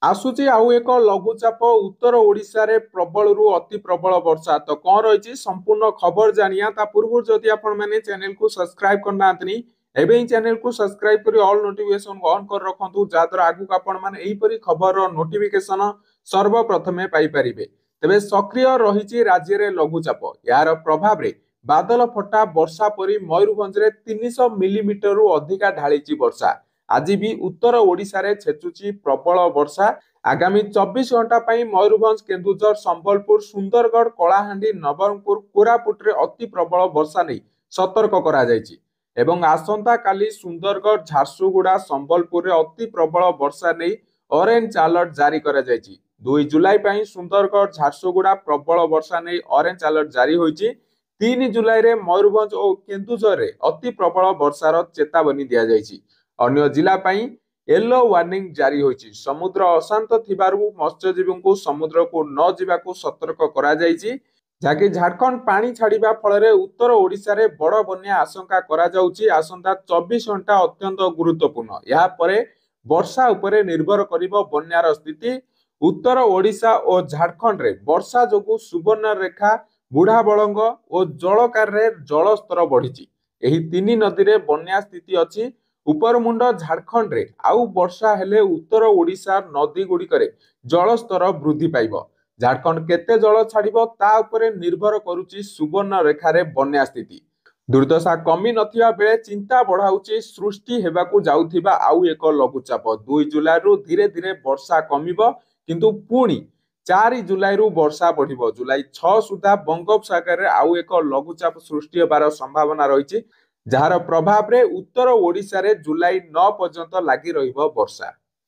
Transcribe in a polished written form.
आसुची आउ एक लघुचाप उत्तर ओडिशा रे प्रबल रु अति प्रबल वर्षा। तो कौन रही संपूर्ण खबर जानिया ता पूर्व जदि आपण माने चैनल को सब्सक्राइब करना आतनी एबे ही चैनल को सब्सक्राइब करी ऑल नोटिफिकेशन ऑन कर रखंतु जादर आगु आपण माने एही परी खबर रो नोटिफिकेशन सर्वप्रथमे पाई परिबे। तबे सक्रिय रहिछि राज्य रे लघुचाप यार प्रभाव रे बादल फटा वर्षा परी मयूरभंज रे 300 मिलीमीटर रु अधिका ढाळीची वर्षा। आज भी उत्तर ओडिशा रे छेचुची प्रबल वर्षा। आगामी 24 घंटा पाई मयूरभंज केन्दुझर संबलपुर सुंदरगढ़ कलाहांडी नवरंगपुर कोरापुट रे अति प्रबल वर्षा नहीं सतर्क करा जायछि एवं आसंता काली सुंदरगढ़ झारसुगुड़ा संबलपुर रे अति प्रबल वर्षा नहीं ऑरेंज अलर्ट जारी करा जायछि। 2 जुलाई पाई सुंदरगढ़ झारसुगुड़ा प्रबल वर्षा नहीं ऑरेंज अलर्ट जारी होइछि। 3 जुलाई रे मयूरभंज और केन्दुझर रे अति प्रबल वर्षार चेतावनी दिया जायछि। अन्य जिला पाई येलो वार्निंग जारी होइछि। समुद्र अशांत थिबारु मत्स्यजीवी को समुद्र को न जिबाकू सतर्क करा जायछि। जाकि झारखंड पानी छाड़िबा फल उत्तर ओडिशा रे बड़ बन्या आशंका करा जाउछि। आसंता 24 घंटा अत्यंत गुरुत्वपूर्ण। या परे वर्षा उपरे निर्भर करिबो बन्यार स्थिति। उत्तर ओडिशा और झारखंड रे वर्षा जोगु सुवर्णरेखा बुढ़ाबलंग और जलकार रे जलस्तर बढ़िछि। एही तीन नदी रे बन्या स्थिति अछि। उपरमुंड झारखंड रे आउ वर्षा हेले उत्तर ओडिशा नदी गुड़िकरे जलस्तर वृद्धि पाइब। झारखंड केते जल छाड़िबो ता उपरे निर्भर करुछि सुवर्ण रेखारे बन्या स्थिति। दुर्दशा कमी नथिबा बेले चिंता बढ़ाउछि सृष्टि हेबाकू जाउथिबा आउ एक लघुचाप। 2 जुलाई रु धीरे धीरे वर्षा कमिबो किंतु पुणी 4 जुलाई रु वर्षा बढ़िबो। जुलाई 6 सुधा बंगोपसागर रे आउ एक लघुचाप सृष्टि हेबार संभावना रहिछि जार प्रभाव रे उत्तर ओडिशा रे जुलाई 9 पर्यंत लागि रहिबो वर्षा।